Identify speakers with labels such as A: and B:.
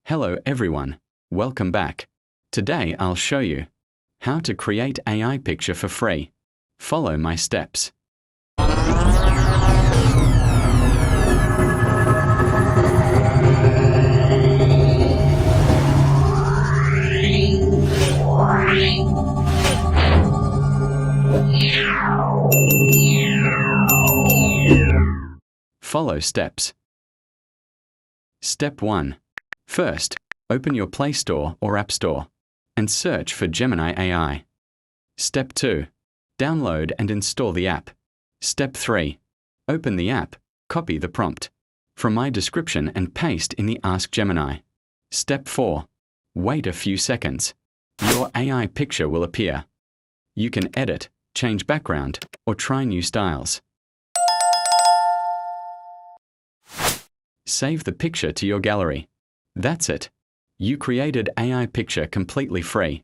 A: Hello everyone, welcome back. Today I'll show you how to create AI picture for free. Follow my steps. Follow steps. Step 1. First, open your Play Store or App Store and search for Gemini AI. Step 2. Download and install the app. Step 3. Open the app, copy the prompt from my description and paste in the Ask Gemini. Step 4. Wait a few seconds. Your AI picture will appear. You can edit, change background, or try new styles. Save the picture to your gallery. That's it. You created AI picture completely free.